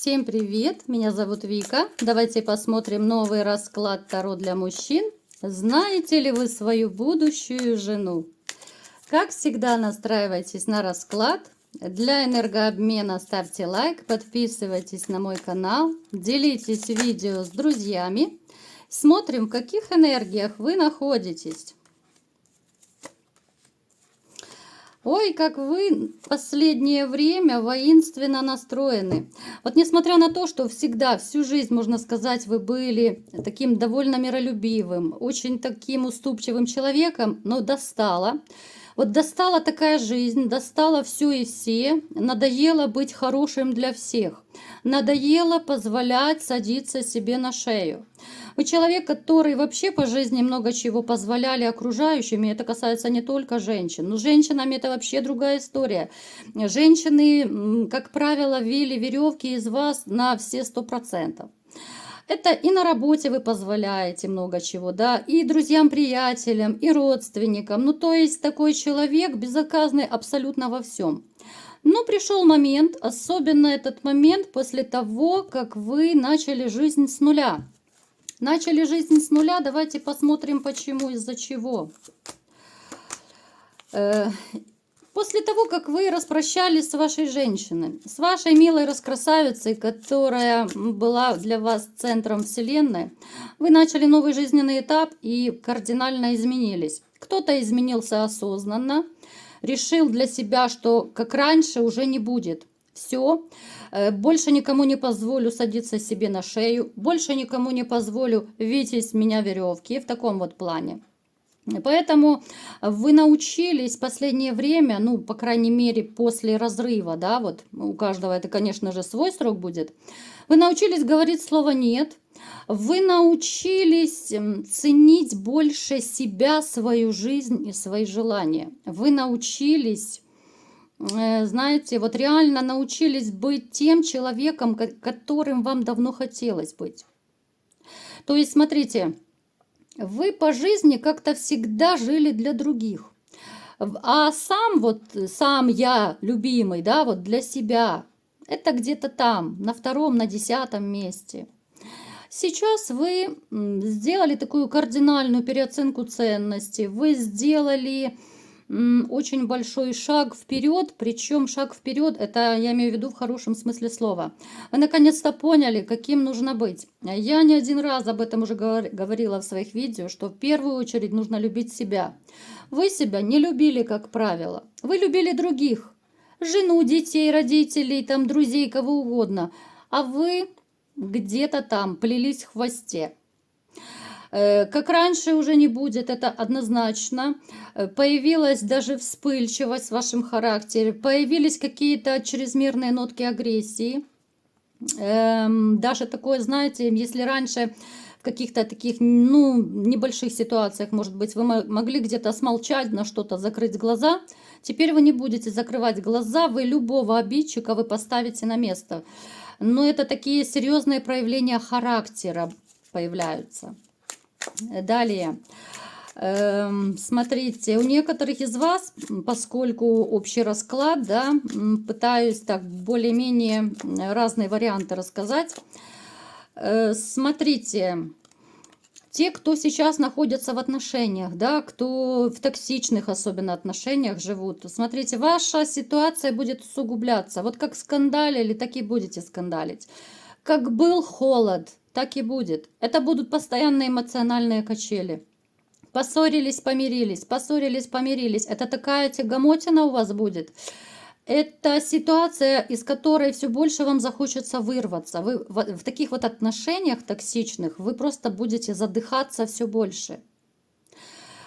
Всем привет! Меня зовут Вика. Давайте посмотрим новый расклад Таро для мужчин. Знаете ли вы свою будущую жену? Как всегда, настраивайтесь на расклад. Для энергообмена ставьте лайк, подписывайтесь на мой канал, делитесь видео с друзьями. Смотрим, в каких энергиях вы находитесь. Ой, как вы в последнее время воинственно настроены. Вот несмотря на то, что всегда, всю жизнь, можно сказать, вы были таким довольно миролюбивым, очень таким уступчивым человеком, но достала. Вот достала такая жизнь, достала все и все, надоело быть хорошим для всех, надоело позволять садиться себе на шею. Вы человек, который вообще по жизни много чего позволяли окружающим, и это касается не только женщин. Но с женщинами это вообще другая история. Женщины, как правило, вили веревки из вас на все 100%. Это и на работе вы позволяете много чего, да, и друзьям, приятелям, и родственникам. Ну, то есть такой человек безотказный абсолютно во всем. Но пришел момент, особенно этот момент после того, как вы начали жизнь с нуля. Начали жизнь с нуля, давайте посмотрим, почему, из-за чего. После того, как вы распрощались с вашей женщиной, с вашей милой раскрасавицей, которая была для вас центром вселенной, вы начали новый жизненный этап и кардинально изменились. Кто-то изменился осознанно, решил для себя, что как раньше уже не будет. Все, больше никому не позволю садиться себе на шею, больше никому не позволю видеть из меня веревки в таком вот плане. Поэтому вы научились в последнее время, ну, по крайней мере, после разрыва, да, вот у каждого это, конечно же, свой срок будет, вы научились говорить слово «нет», вы научились ценить больше себя, свою жизнь и свои желания. Вы научились, знаете, вот реально научились быть тем человеком, которым вам давно хотелось быть. То есть, смотрите, вы по жизни как-то всегда жили для других. А сам я любимый, да, вот для себя, это где-то там, на втором, на 10-м месте. Сейчас вы сделали такую кардинальную переоценку ценностей, вы сделали очень большой шаг вперед, причем шаг вперед, это я имею в виду в хорошем смысле слова. Вы наконец-то поняли, каким нужно быть. Я не один раз об этом уже говорила в своих видео, что в первую очередь нужно любить себя. Вы себя не любили, как правило. Вы любили других. Жену, детей, родителей, там, друзей, кого угодно. А вы где-то там плелись в хвосте. Как раньше уже не будет, это однозначно. Появилась даже вспыльчивость в вашем характере, появились какие-то чрезмерные нотки агрессии. Даже такое, знаете, если раньше в каких-то таких, ну, небольших ситуациях, может быть, вы могли где-то смолчать, на что-то закрыть глаза, теперь вы не будете закрывать глаза, вы любого обидчика вы поставите на место. Но это такие серьезные проявления характера появляются. Далее, смотрите, у некоторых из вас, поскольку общий расклад, да, пытаюсь так более-менее разные варианты рассказать. Смотрите, те, кто сейчас находится в отношениях, да, кто в токсичных особенно отношениях живут, смотрите, ваша ситуация будет усугубляться. Вот как скандалили, так и будете скандалить. Как был холод, так и будет. Это будут постоянные эмоциональные качели. Поссорились, помирились, поссорились, помирились. Это такая тягомотина у вас будет. Это ситуация, из которой все больше вам захочется вырваться. Вы в таких вот отношениях токсичных вы просто будете задыхаться все больше.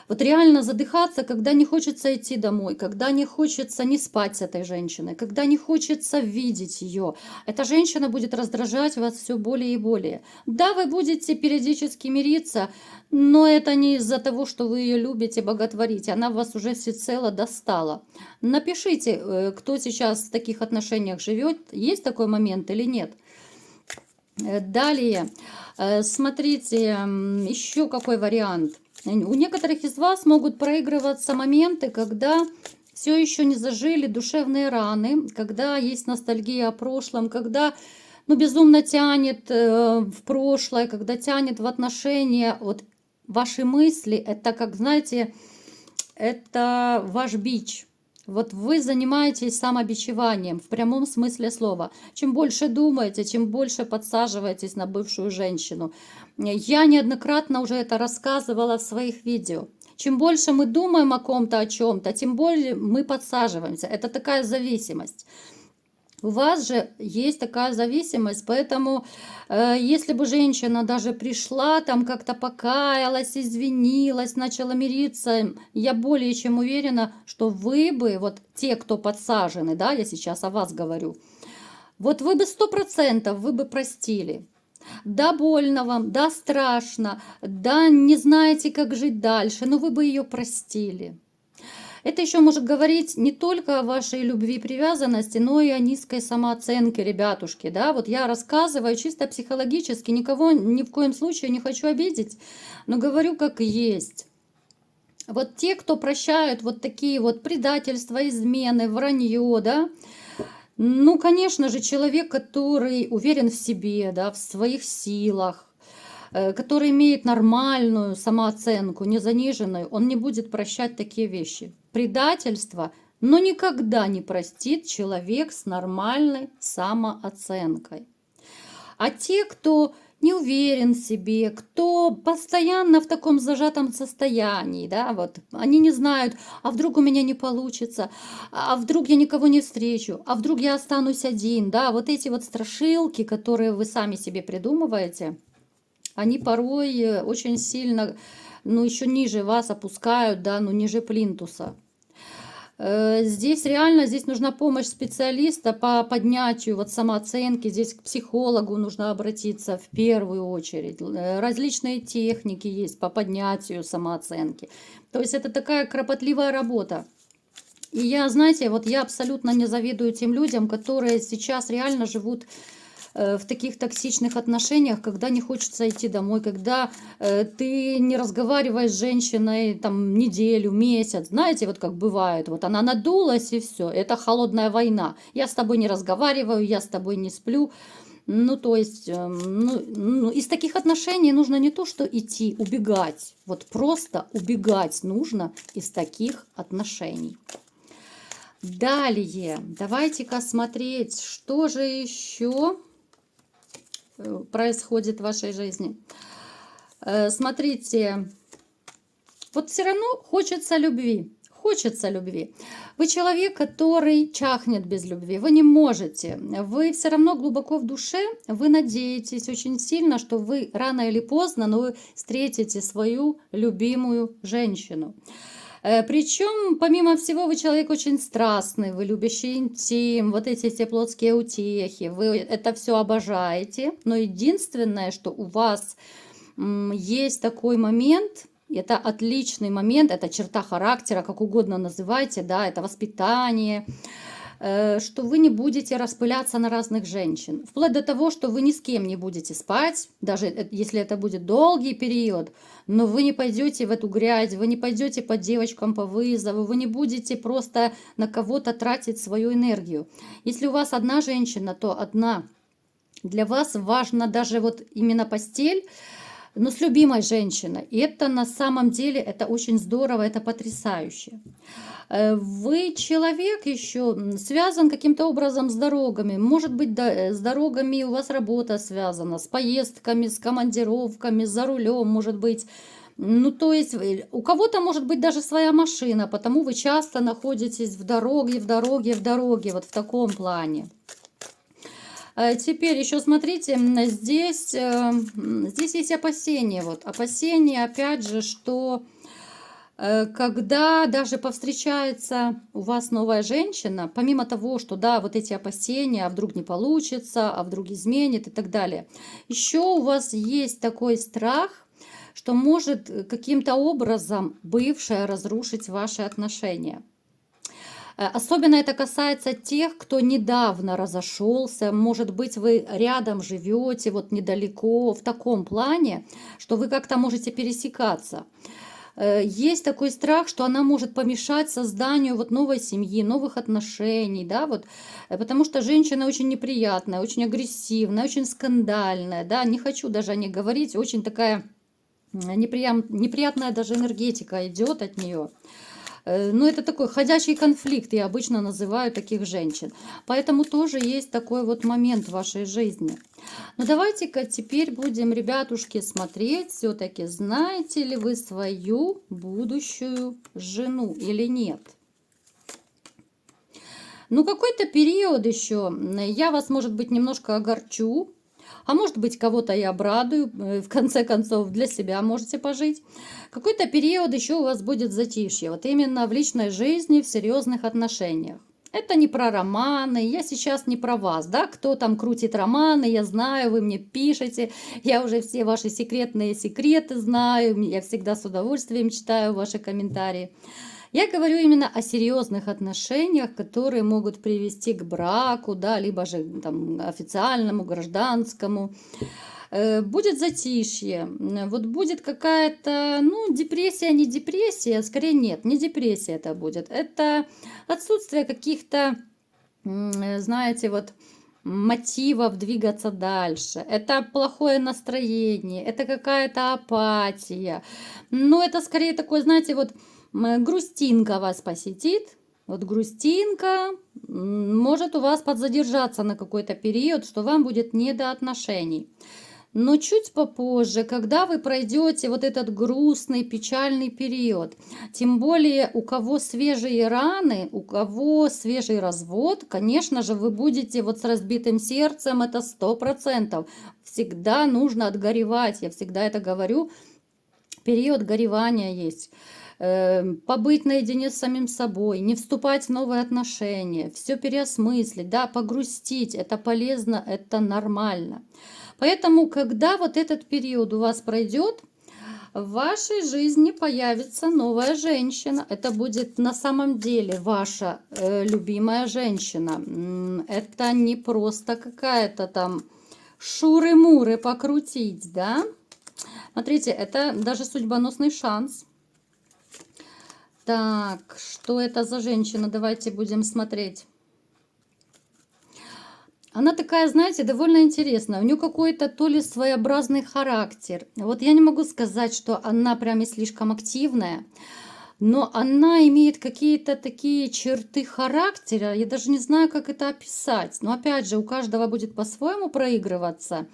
Вот реально задыхаться, когда не хочется идти домой, когда не хочется не спать с этой женщиной, когда не хочется видеть ее. Эта женщина будет раздражать вас все более и более. Да, вы будете периодически мириться, но это не из-за того, что вы ее любите, боготворите. Она вас уже всецело достала. Напишите, кто сейчас в таких отношениях живет, есть такой момент или нет. Далее, смотрите, еще какой вариант. У некоторых из вас могут проигрываться моменты, когда все еще не зажили душевные раны, когда есть ностальгия о прошлом, когда ну, безумно тянет в прошлое, когда тянет в отношения, вот ваши мысли, это как, знаете, это ваш бич. Вот вы занимаетесь самобичеванием в прямом смысле слова. Чем больше думаете, чем больше подсаживаетесь на бывшую женщину. Я неоднократно уже это рассказывала в своих видео. Чем больше мы думаем о ком-то, о чем-то, тем более мы подсаживаемся. Это такая зависимость. У вас же есть такая зависимость, поэтому если бы женщина даже пришла, там как-то покаялась, извинилась, начала мириться, я более чем уверена, что вы бы, вот те, кто подсажены, да, я сейчас о вас говорю, вот вы бы 100% вы бы простили. Да, больно вам, да, страшно, да, не знаете, как жить дальше, но вы бы ее простили. Это еще может говорить не только о вашей любви и привязанности, но и о низкой самооценке, ребятушки. Да? Вот я рассказываю чисто психологически, никого ни в коем случае не хочу обидеть, но говорю как есть. Вот те, кто прощают вот такие вот предательства, измены, вранье, да, ну, конечно же, человек, который уверен в себе, да, в своих силах, который имеет нормальную самооценку, не заниженную, он не будет прощать такие вещи. Предательство, но никогда не простит человек с нормальной самооценкой. А те, кто не уверен в себе, кто постоянно в таком зажатом состоянии, да, вот, они не знают, а вдруг у меня не получится, а вдруг я никого не встречу, а вдруг я останусь один, да, вот эти вот страшилки, которые вы сами себе придумываете, они порой очень сильно, ну, еще ниже вас опускают, да, ну, ниже плинтуса. Здесь реально, здесь нужна помощь специалиста по поднятию вот самооценки, здесь к психологу нужно обратиться в первую очередь. Различные техники есть по поднятию самооценки. То есть это такая кропотливая работа. И я, знаете, вот я абсолютно не завидую тем людям, которые сейчас реально живут в таких токсичных отношениях, когда не хочется идти домой, когда ты не разговариваешь с женщиной там неделю, месяц, знаете, вот как бывает, вот она надулась и все, это холодная война, я с тобой не разговариваю, я с тобой не сплю, ну то есть из таких отношений нужно не то что идти, убегать, вот просто убегать нужно из таких отношений. Далее, давайте-ка смотреть, что же еще происходит в вашей жизни. Смотрите, вот все равно хочется любви. Хочется любви. Вы человек, который чахнет без любви. Вы не можете. Вы все равно глубоко в душе, вы надеетесь очень сильно, что вы рано или поздно, но вы встретите свою любимую женщину. Причем, помимо всего, вы человек очень страстный, вы любящий интим, вот эти все плотские утехи, вы это все обожаете. Но единственное, что у вас есть такой момент, это отличный момент, это черта характера, как угодно называйте, да, это воспитание, что вы не будете распыляться на разных женщин. Вплоть до того, что вы ни с кем не будете спать, даже если это будет долгий период, но вы не пойдете в эту грязь, вы не пойдете по девочкам по вызову, вы не будете просто на кого-то тратить свою энергию. Если у вас одна женщина, то одна. Для вас важна даже вот именно постель, но с любимой женщиной. И это на самом деле, это очень здорово, это потрясающе. Вы человек еще связан каким-то образом с дорогами. Может быть, да, с дорогами у вас работа связана, с поездками, с командировками, за рулем, может быть. Ну, то есть у кого-то может быть даже своя машина, потому вы часто находитесь в дороге, вот в таком плане. Теперь еще смотрите, здесь есть опасения. Вот, опасения, опять же, что когда даже повстречается у вас новая женщина, помимо того, что да, вот эти опасения, а вдруг не получится, а вдруг изменит и так далее, еще у вас есть такой страх, что может каким-то образом бывшая разрушить ваши отношения. Особенно это касается тех, кто недавно разошелся, может быть, вы рядом живете, вот недалеко, в таком плане, что вы как-то можете пересекаться. есть такой страх, что она может помешать созданию вот новой семьи, новых отношений, да, вот, потому что женщина очень неприятная, очень агрессивная, очень скандальная, да, не хочу даже о ней говорить, очень такая неприятная даже энергетика идет от нее. Ну, это такой ходячий конфликт, я обычно называю таких женщин. Поэтому тоже есть такой вот момент в вашей жизни. Но давайте-ка теперь будем, ребятушки, смотреть все-таки, знаете ли вы свою будущую жену или нет. Ну, какой-то период еще я вас, может быть, немножко огорчу, а может быть, кого-то я обрадую, в конце концов, для себя можете пожить. Какой-то период еще у вас будет затишье, вот именно в личной жизни, в серьезных отношениях. Это не про романы, я сейчас не про вас, да, кто там крутит романы, я знаю, вы мне пишете, я уже все ваши секретные секреты знаю, я всегда с удовольствием читаю ваши комментарии. Я говорю именно о серьезных отношениях, которые могут привести к браку, да, либо же там, официальному, гражданскому. Будет затишье, вот будет какая-то, ну, депрессия, не депрессия, скорее нет, не депрессия это будет. Это отсутствие каких-то, знаете, вот мотивов двигаться дальше. Это плохое настроение, это какая-то апатия. Но это скорее такое, знаете, вот грустинка вас посетит. Вот грустинка может у вас подзадержаться на какой-то период, что вам будет не до отношений. Но чуть попозже, когда вы пройдете вот этот грустный, печальный период, тем более у кого свежие раны, у кого свежий развод, конечно же, вы будете вот с разбитым сердцем, это 100%. Всегда нужно отгоревать, я всегда это говорю, период горевания есть. Побыть наедине с самим собой, не вступать в новые отношения, все переосмыслить, да, погрустить, это полезно, это нормально. Поэтому, когда вот этот период у вас пройдет, в вашей жизни появится новая женщина. Это будет на самом деле ваша любимая женщина. Это не просто какая-то там шуры-муры покрутить, да? Смотрите, это даже судьбоносный шанс. Так, что это за женщина? Давайте будем смотреть. Она такая, знаете, довольно интересная. У нее какой-то то ли своеобразный характер. Вот я не могу сказать, что она прям и слишком активная, но она имеет какие-то такие черты характера. Я даже не знаю, как это описать. Но опять же, у каждого будет по-своему проигрываться.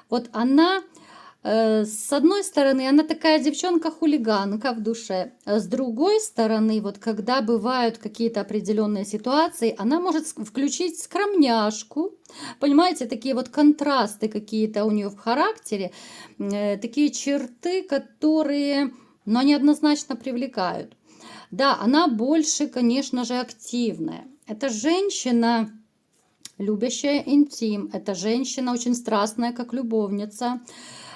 Вот она... С одной стороны, она такая девчонка-хулиганка в душе. С другой стороны, вот когда бывают какие-то определенные ситуации, она может включить скромняшку. Понимаете, такие вот контрасты какие-то у нее в характере, такие черты, которые, ну, они однозначно привлекают. Да, она больше, конечно же, активная. Это женщина, любящая интим. Это женщина очень страстная, как любовница.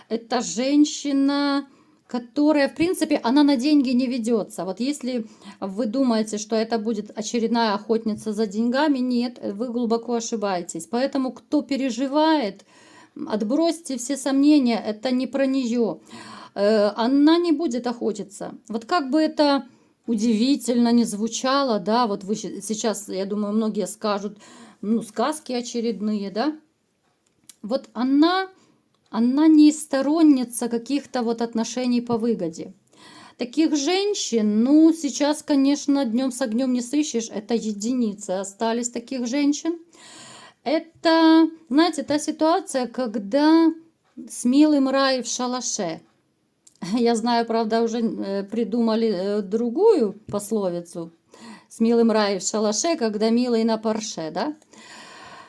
Это женщина, которая, в принципе, она на деньги не ведется. Вот если вы думаете, что это будет очередная охотница за деньгами, нет, вы глубоко ошибаетесь. Поэтому, кто переживает, отбросьте все сомнения, это не про нее. Она не будет охотиться. Вот как бы это удивительно не звучало, да, вот вы сейчас, я думаю, многие скажут, ну, сказки очередные, да. Вот она не сторонница каких-то вот отношений по выгоде. Таких женщин, ну, сейчас, конечно, днем с огнем не сыщешь, это единицы остались таких женщин. Это, знаете, та ситуация, когда с милым рай в шалаше. Я знаю, правда, уже придумали другую пословицу. С милым рай в шалаше, когда милый на парше, да?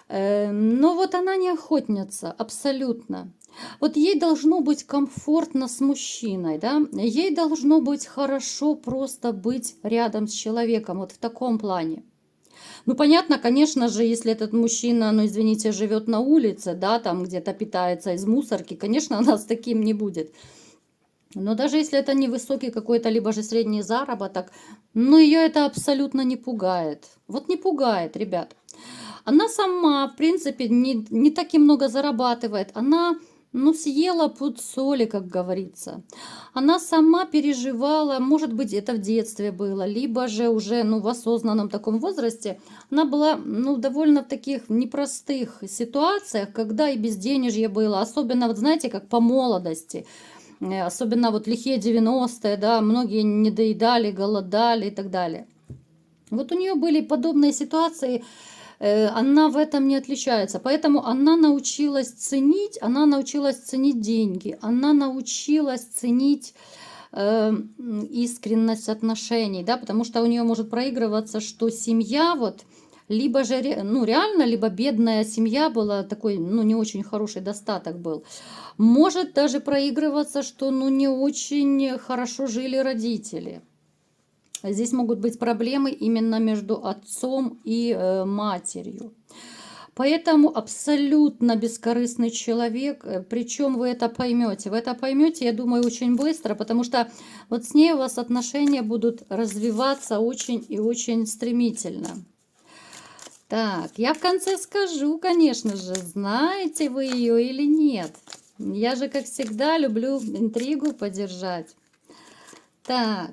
Но вот она не охотница, абсолютно. Вот ей должно быть комфортно с мужчиной, да? Ей должно быть хорошо просто быть рядом с человеком, вот в таком плане. Ну, понятно, конечно же, если этот мужчина, ну, извините, живет на улице, да, там где-то питается из мусорки, конечно, она с таким не будет. Но даже если это невысокий какой-то, либо же средний заработок, ну, ее это абсолютно не пугает. Вот не пугает, ребят. Она сама, в принципе, не так и много зарабатывает. Она ну, съела пуд соли, как говорится. Она сама переживала, может быть, это в детстве было, либо же уже, ну, в осознанном таком возрасте. Она была, ну, довольно в таких непростых ситуациях, когда и безденежье было, особенно, вот знаете, как по молодости. Особенно вот лихие 90-е, да, многие не доедали, голодали и так далее. Вот у нее были подобные ситуации, она в этом не отличается. Поэтому она научилась ценить деньги, она научилась ценить искренность отношений, да, потому что у нее может проигрываться, что семья вот либо же, ну, реально, либо бедная семья была, такой, ну, не очень хороший достаток был. Может даже проигрываться, что, ну, не очень хорошо жили родители. Здесь могут быть проблемы именно между отцом и матерью. Поэтому абсолютно бескорыстный человек, причем вы это поймете. Вы это поймете, я думаю, очень быстро, потому что вот с ней у вас отношения будут развиваться очень и очень стремительно. Так, я в конце скажу, конечно же, знаете вы ее или нет. Я же, как всегда, люблю интригу подержать. Так.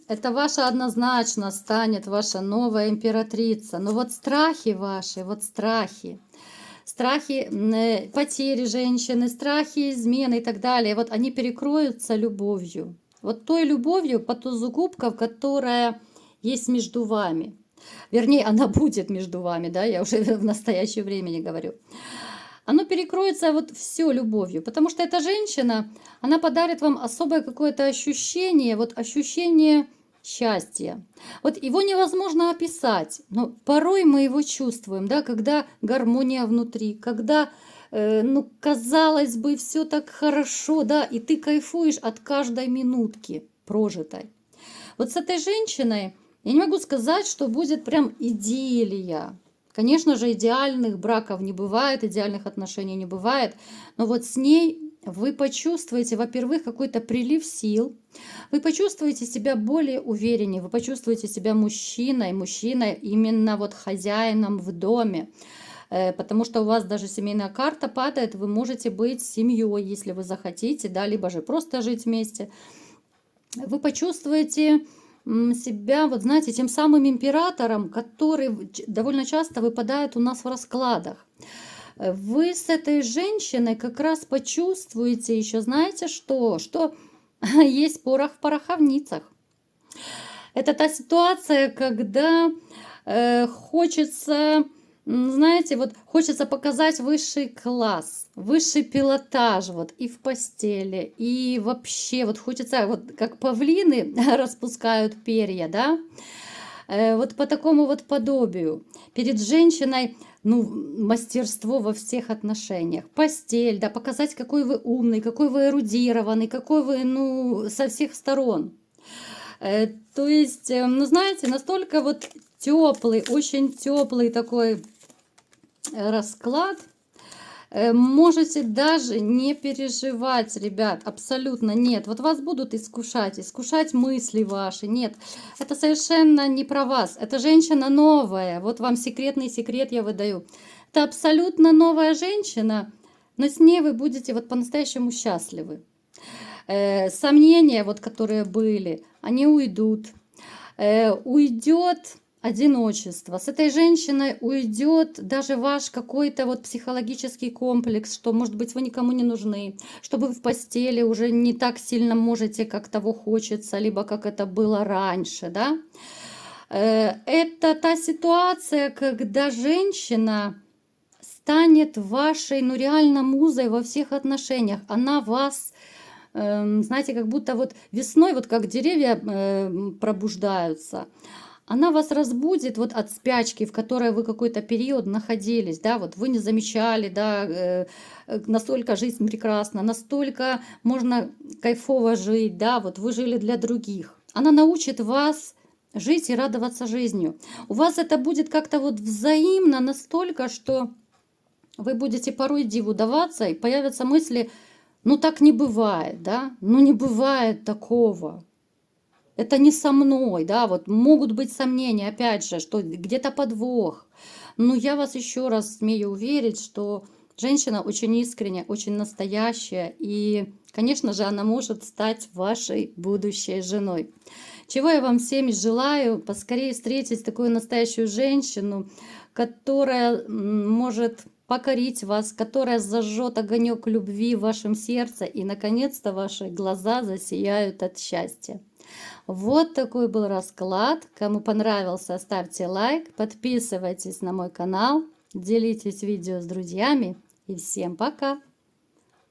Это ваша однозначно станет ваша новая императрица. Но вот страхи ваши, вот страхи, страхи потери женщины, страхи измены и так далее, вот они перекроются любовью. Вот той любовью по тузу кубков, которая есть между вами. Вернее, она будет между вами, да, я уже в настоящее время не говорю. Оно перекроется вот все любовью, потому что эта женщина, она подарит вам особое какое-то ощущение, вот ощущение счастья. Вот его невозможно описать, но порой мы его чувствуем, да, когда гармония внутри, когда, ну, казалось бы, все так хорошо, да, и ты кайфуешь от каждой минутки прожитой. Вот с этой женщиной я не могу сказать, что будет прям идиллия. Конечно же, идеальных браков не бывает, идеальных отношений не бывает, но вот с ней вы почувствуете, во-первых, какой-то прилив сил, вы почувствуете себя более увереннее, вы почувствуете себя мужчиной именно вот хозяином в доме, потому что у вас даже семейная карта падает, вы можете быть семьей, если вы захотите, да, либо же просто жить вместе. Вы почувствуете себя, вот знаете, тем самым императором, который довольно часто выпадает у нас в раскладах. Вы с этой женщиной как раз почувствуете еще, знаете что? Что есть порох в пороховницах. Это та ситуация, когда хочется, знаете, вот хочется показать высший класс, высший пилотаж вот и в постели, и вообще вот хочется, вот как павлины распускают перья, да, вот по такому вот подобию. Перед женщиной, ну, мастерство во всех отношениях. Постель, да, показать, какой вы умный, какой вы эрудированный, какой вы, ну, со всех сторон. То есть, ну, знаете, настолько вот теплый, очень теплый такой расклад. Можете даже не переживать, ребят, абсолютно нет. Вот вас будут искушать мысли ваши. Нет, это совершенно не про вас. Это женщина новая. Вот вам секретный секрет я выдаю. Это абсолютно новая женщина, но с ней вы будете вот по-настоящему счастливы. Сомнения, вот, которые были, они уйдут. Уйдет одиночество. С этой женщиной уйдет даже ваш какой-то вот психологический комплекс, что, может быть, вы никому не нужны, что вы в постели уже не так сильно можете, как того хочется, либо как это было раньше, да. Это та ситуация, когда женщина станет вашей, ну, реально музой во всех отношениях. Она вас, знаете, как будто вот весной, вот как деревья пробуждаются, она вас разбудит вот от спячки, в которой вы какой-то период находились, да, вот вы не замечали, да, настолько жизнь прекрасна, настолько можно кайфово жить, да, вот вы жили для других. Она научит вас жить и радоваться жизнью. У вас это будет как-то вот взаимно настолько, что вы будете порой диву даваться, и появятся мысли, ну так не бывает, да, ну не бывает такого. это не со мной, да, вот могут быть сомнения, опять же, что где-то подвох. Но я вас еще раз смею уверить, что женщина очень искренняя, очень настоящая, и, конечно же, она может стать вашей будущей женой. Чего я вам всем и желаю, поскорее встретить такую настоящую женщину, которая может покорить вас, которая зажжет огонек любви в вашем сердце, и, наконец-то, ваши глаза засияют от счастья. Вот такой был расклад. Кому понравился, ставьте лайк, подписывайтесь на мой канал, делитесь видео с друзьями. И всем пока!